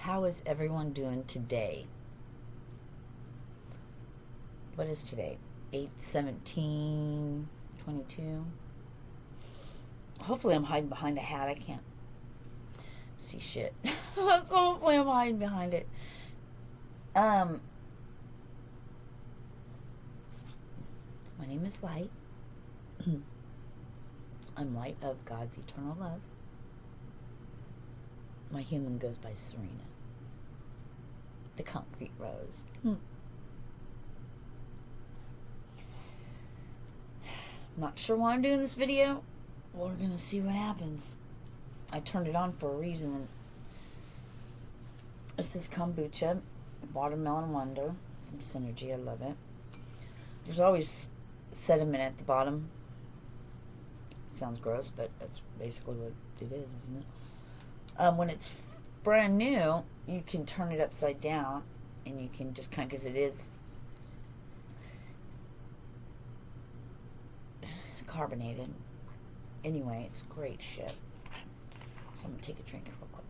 How is everyone doing today? What is today? 8/17/22. Hopefully I'm hiding behind a hat. I can't see shit. So hopefully I'm hiding behind it. My name is Light. I'm light of God's eternal love. My human goes by Serena, the concrete rose. Not sure why I'm doing this video. We're gonna see what happens. I turned it on for a reason. This is kombucha, watermelon wonder from Synergy. I love it. There's always sediment at the bottom. Sounds gross, but that's basically what it is, isn't it? When it's brand new, you can turn it upside down, and you can just kind of, because it's carbonated. Anyway, it's great shit. So I'm gonna take a drink real quick.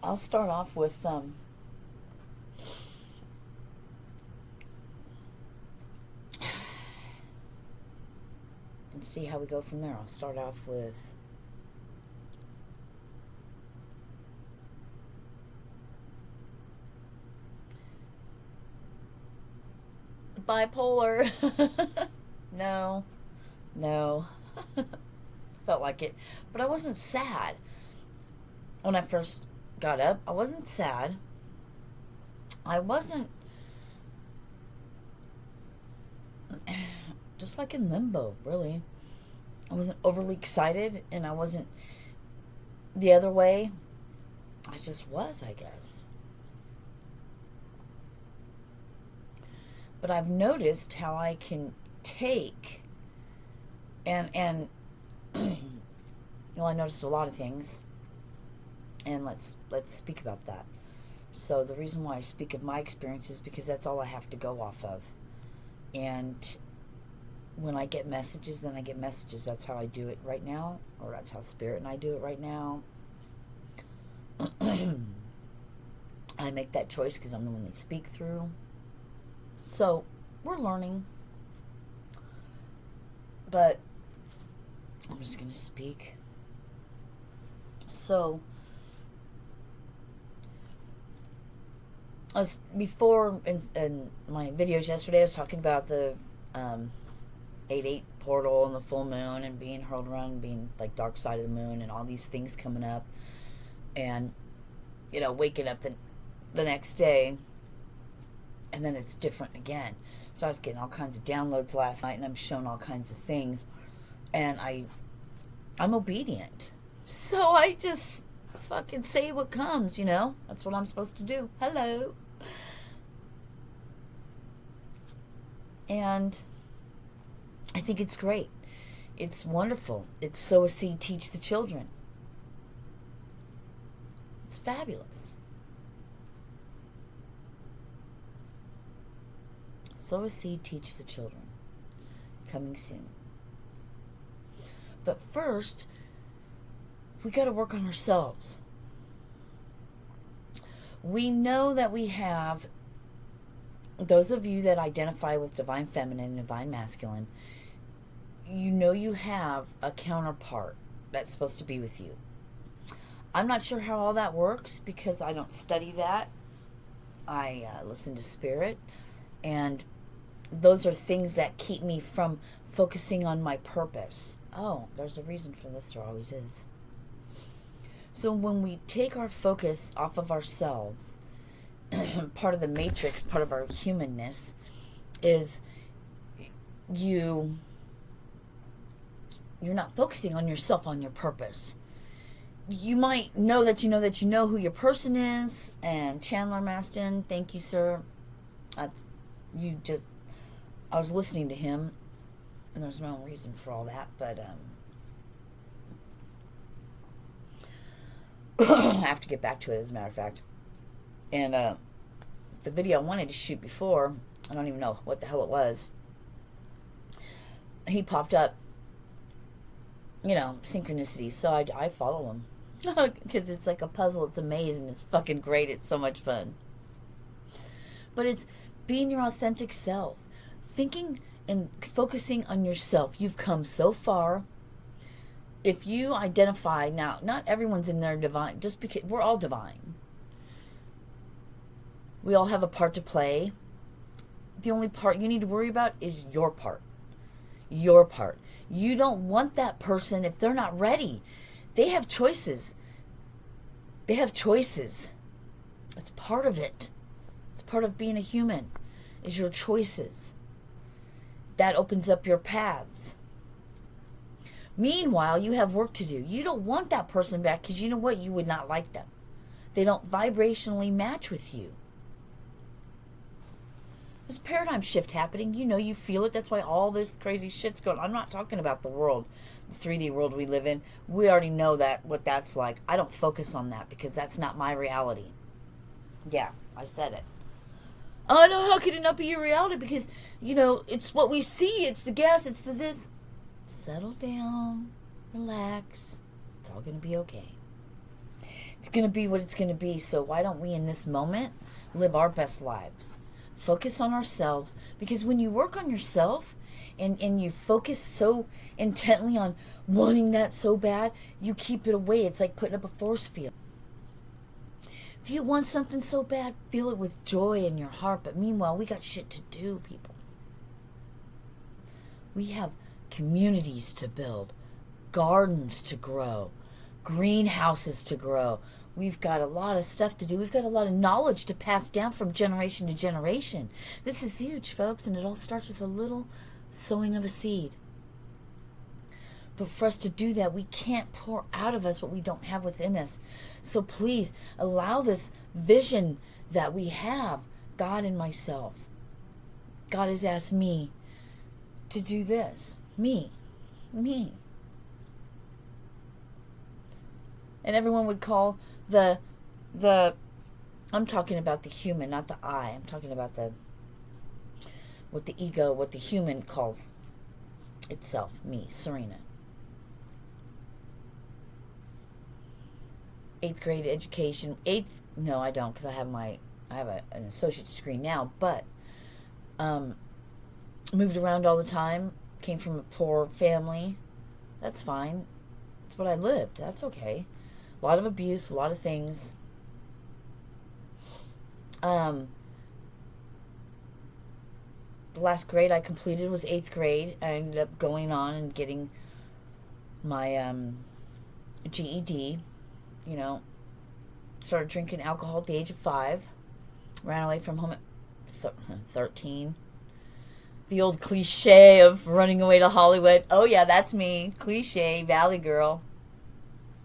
I'll start off with and see how we go from there. I'll start off with bipolar. No. Felt like it. But I wasn't sad. When I first got up, I wasn't sad. I wasn't just like in limbo, really. I wasn't overly excited, and I wasn't the other way. I just was, I guess. But I've noticed how I can take and well, I noticed a lot of things, and let's speak about that. So the reason why I speak of my experience is because that's all I have to go off of. And when I get messages, then I get messages. That's how I do it right now, or that's how Spirit and I do it right now. I make that choice because I'm the one they speak through. So we're learning. But I'm just going to speak. So before in my videos yesterday, I was talking about the 8/8 portal and the full moon and being hurled around and being like dark side of the moon and all these things coming up, and waking up the next day, and then it's different again. So I was getting all kinds of downloads last night, and I'm shown all kinds of things, and I'm obedient. So I just fucking say what comes, That's what I'm supposed to do. Hello. And I think it's great. It's wonderful. It's sow a seed, teach the children. It's fabulous. Sow a seed, teach the children. Coming soon. But first, we got to work on ourselves. We know that we have, those of you that identify with divine feminine and divine masculine, you have a counterpart that's supposed to be with you. I'm not sure how all that works because I don't study that. I listen to Spirit, and those are things that keep me from focusing on my purpose. Oh, there's a reason for this. There always is. So when we take our focus off of ourselves, part of the matrix, part of our humanness, is you're not focusing on yourself, on your purpose. You might know that you know who your person is, and Chandler Maston, thank you, sir. I was listening to him, and there's no reason for all that, but I have to get back to it, as a matter of fact. And the video I wanted to shoot before, I don't even know what the hell it was, he popped up, synchronicity. So I follow him because it's like a puzzle. It's amazing. It's fucking great. It's so much fun. But it's being your authentic self, thinking and focusing on yourself. You've come so far. If you identify, now, not everyone's in their divine, just because we're all divine. We all have a part to play. The only part you need to worry about is your part. Your part. You don't want that person if they're not ready. They have choices. They have choices. It's part of it. It's part of being a human, is your choices. That opens up your paths. Meanwhile, you have work to do. You don't want that person back because you know what? You would not like them. They don't vibrationally match with you. There's a paradigm shift happening. You feel it. That's why all this crazy shit's going on. I'm not talking about the world, the 3D world we live in. We already know what that's like. I don't focus on that because that's not my reality. Yeah, I said it. Oh, no, how could it not be your reality? Because, it's what we see. It's the gas. It's the this. Settle down. Relax. It's all going to be okay. It's going to be what it's going to be. So why don't we, in this moment, live our best lives? Focus on ourselves. Because when you work on yourself and you focus so intently on wanting that so bad, you keep it away. It's like putting up a force field. If you want something so bad, feel it with joy in your heart. But meanwhile, we got shit to do, people. We have communities to build, gardens to grow, greenhouses to grow. We've got a lot of stuff to do. We've got a lot of knowledge to pass down from generation to generation. This is huge, folks, and it all starts with a little sowing of a seed. But for us to do that, we can't pour out of us what we don't have within us. So please allow this vision that we have, God and myself. God has asked me to do this. Me. And everyone would call the I'm talking about the human, not the I. I'm talking about what the ego, what the human calls itself, me, Serena. 8th grade education. No, I don't, because I have an associate's degree now, but moved around all the time, came from a poor family. That's fine. That's what I lived. That's okay. A lot of abuse, a lot of things. The last grade I completed was 8th grade. I ended up going on and getting my GED. Started drinking alcohol at the age of 5. Ran away from home at 13. The old cliche of running away to Hollywood. Oh yeah, that's me. Cliche, Valley girl.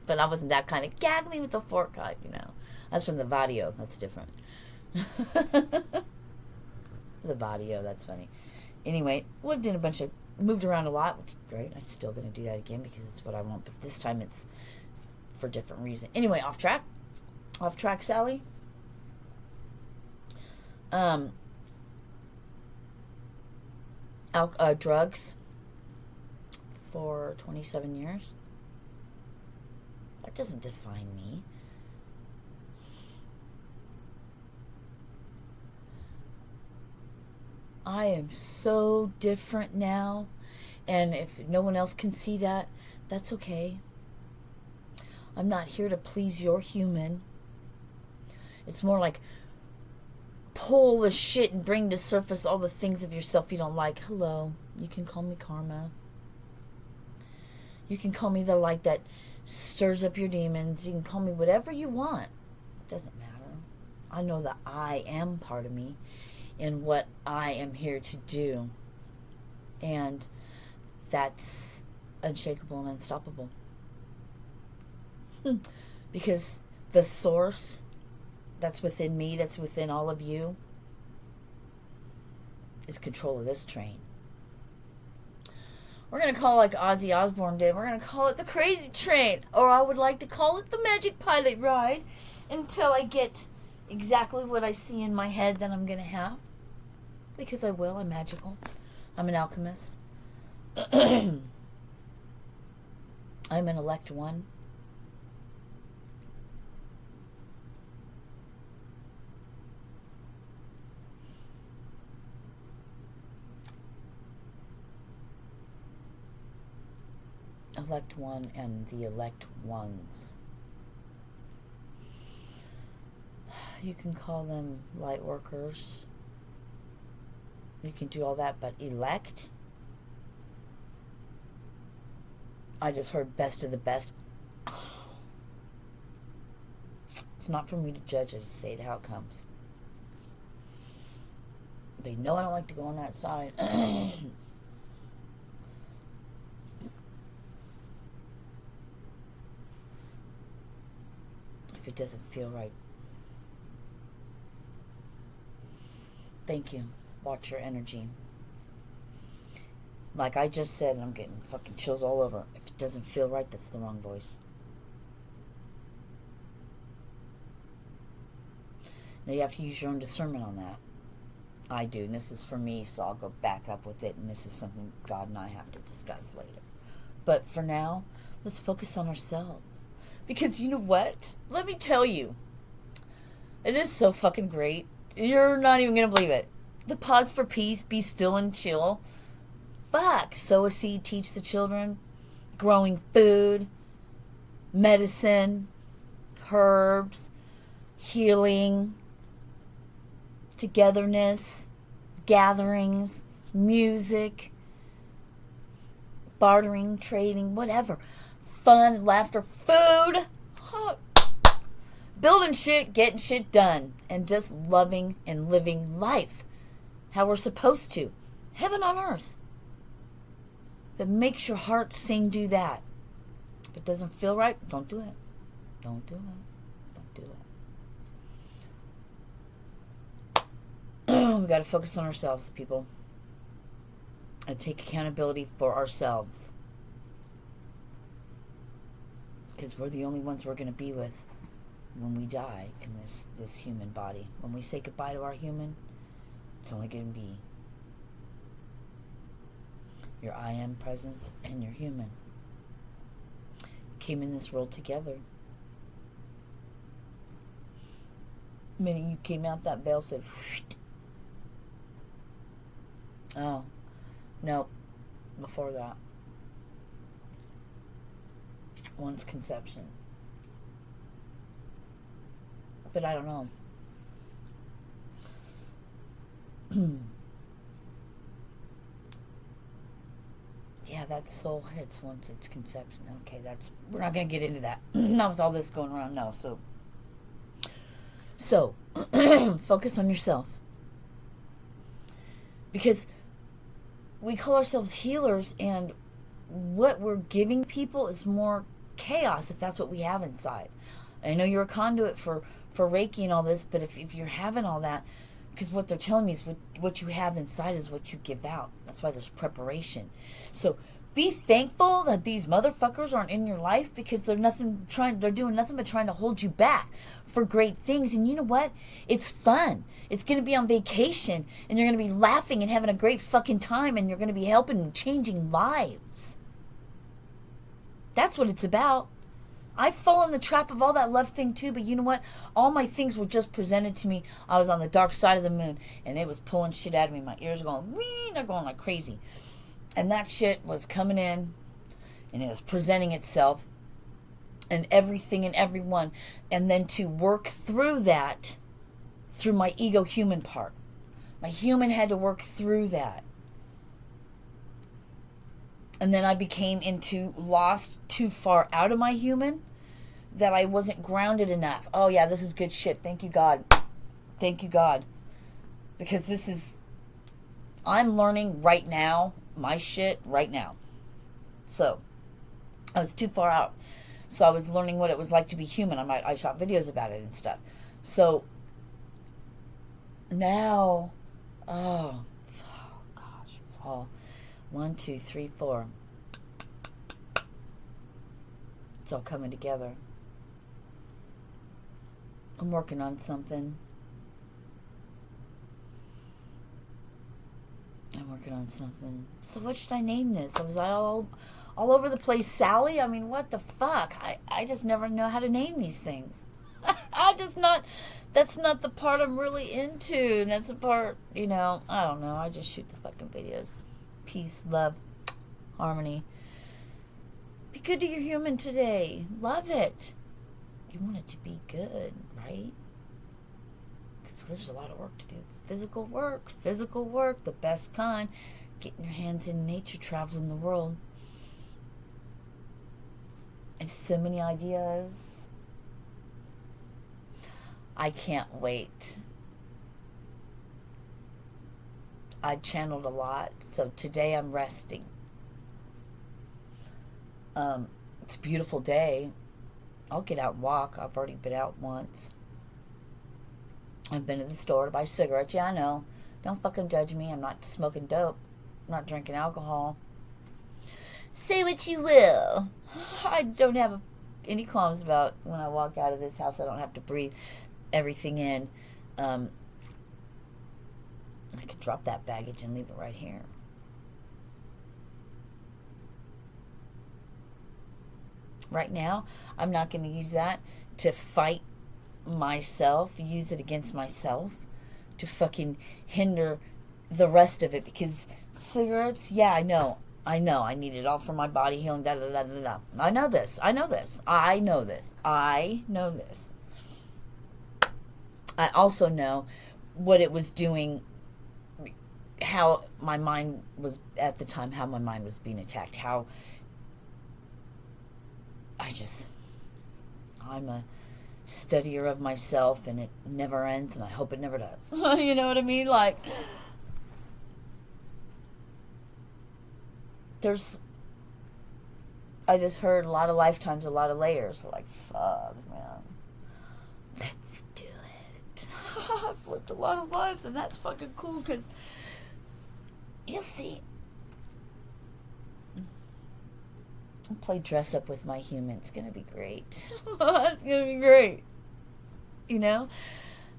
But I wasn't that kind of gag me with a fork cut, That's from the Vadio. That's different. The Vadio, that's funny. Anyway, moved around a lot, which is great. I'm still going to do that again because it's what I want, but this time it's for a different reason. Anyway, off track, Sally. Drugs for 27 years. That doesn't define me. I am so different now, and if no one else can see that, that's okay. I'm not here to please your human. It's more like pull the shit and bring to surface all the things of yourself you don't like. Hello, you can call me karma. You can call me the light that stirs up your demons. You can call me whatever you want. It doesn't matter. I know that I am part of me and what I am here to do. And that's unshakable and unstoppable. Because the source that's within me, that's within all of you, is control of this train. We're going to call it like Ozzy Osbourne did. We're going to call it the crazy train. Or I would like to call it the magic pilot ride until I get exactly what I see in my head that I'm going to have. Because I will. I'm magical. I'm an alchemist. I'm an elect one. Elect one and the elect ones. You can call them light workers. You can do all that, but elect? I just heard best of the best. It's not for me to judge, I just say it how it comes. But you know I don't like to go on that side. If it doesn't feel right. Thank you. Watch your energy. Like I just said, and I'm getting fucking chills all over. If it doesn't feel right, that's the wrong voice. Now you have to use your own discernment on that. I do, and this is for me, so I'll go back up with it, and this is something God and I have to discuss later. But for now, let's focus on ourselves. Because you know what? Let me tell you. It is so fucking great. You're not even going to believe it. The pause for peace, be still and chill. Fuck. Sow a seed, teach the children. Growing food. Medicine. Herbs. Healing. Togetherness. Gatherings. Music. Bartering, trading, whatever. Fun, laughter, food. Building shit, getting shit done. And just loving and living life. How we're supposed to. Heaven on earth. If it makes your heart sing, do that. If it doesn't feel right, don't do it. Don't do it. Don't do it. We got to focus on ourselves, people. And take accountability for ourselves. Because we're the only ones we're going to be with when we die in this human body. When we say goodbye to our human, it's only going to be your I am presence and your human. You came in this world together. The minute you came out, that veil said, oh, no, before that. One's conception. But I don't know. Yeah, that soul hits once it's conception. Okay, we're not going to get into that. Not with all this going around, no. So focus on yourself. Because we call ourselves healers, and what we're giving people is more chaos if that's what we have inside. I know you're a conduit for Reiki and all this, but if you're having all that, because what they're telling me is what you have inside is what you give out. That's why there's preparation. So be thankful that these motherfuckers aren't in your life, because they're doing nothing but trying to hold you back for great things. And you know what? It's fun. It's going to be on vacation, and you're going to be laughing and having a great fucking time, and you're going to be helping and changing lives. That's what it's about. I've fallen in the trap of all that love thing too, but you know what? All my things were just presented to me. I was on the dark side of the moon, and it was pulling shit out of me. My ears going, wee, they're going like crazy. And that shit was coming in, and it was presenting itself, and everything and everyone. And then to work through that, through my ego human part. My human had to work through that. And then I became lost too far out of my human, that I wasn't grounded enough. Oh yeah, this is good shit. Thank you, God. Thank you, God. Because I'm learning right now, my shit right now. So, I was too far out. So I was learning what it was like to be human. I shot videos about it and stuff. So, now, oh gosh, it's all 1, 2, 3, 4. It's all coming together. I'm working on something. So what should I name this? Was I all over the place, Sally? I mean, what the fuck? I just never know how to name these things. I just not. That's not the part I'm really into. That's the part, I don't know. I just shoot the fucking videos. Peace, love, harmony. Be good to your human today. Love it. You want it to be good, right? Because there's a lot of work to do. Physical work, the best kind. Getting your hands in nature, traveling the world. I have so many ideas. I can't wait. I channeled a lot, so today I'm resting. It's a beautiful day. I'll get out and walk. I've already been out once. I've been to the store to buy cigarettes. Yeah, I know. Don't fucking judge me. I'm not smoking dope. I'm not drinking alcohol. Say what you will. I don't have any qualms about when I walk out of this house. I don't have to breathe everything in. I could drop that baggage and leave it right here. Right now, I'm not going to use that to fight myself, use it against myself, to fucking hinder the rest of it. Because cigarettes, yeah, I know. I need it all for my body healing, da da da da da. I know this. I also know what it was doing, how my mind was, at the time, how my mind was being attacked, how I'm a studier of myself, and it never ends, and I hope it never does. You know what I mean? Like, I just heard a lot of lifetimes, a lot of layers. We're like, fuck, man. Let's do it. I've lived a lot of lives, and that's fucking cool, because you'll see. I'll play dress up with my human. It's going to be great. It's going to be great.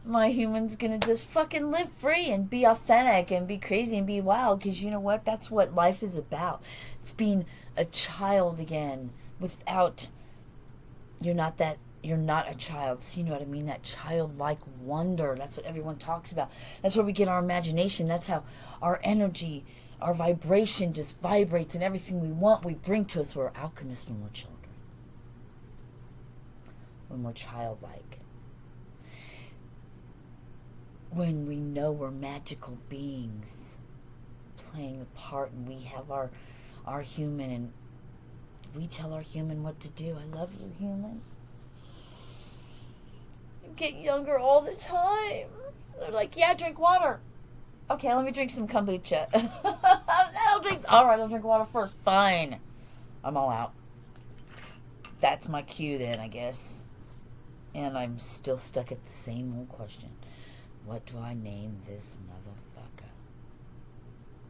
My human's going to just fucking live free and be authentic and be crazy and be wild, because you know what? That's what life is about. It's being a child again without, you're not a child. So you know what I mean? That childlike wonder. That's what everyone talks about. That's where we get our imagination. That's how our energy, our vibration just vibrates, and everything we want, we bring to us. We're alchemists when we're children. When we're childlike. When we know we're magical beings playing a part, and we have our human, and we tell our human what to do. I love you, human. You get younger all the time. They're like, yeah, drink water. Okay, let me drink some kombucha. I'll drink water first. Fine. I'm all out. That's my cue then, I guess. And I'm still stuck at the same old question. What do I name this motherfucker?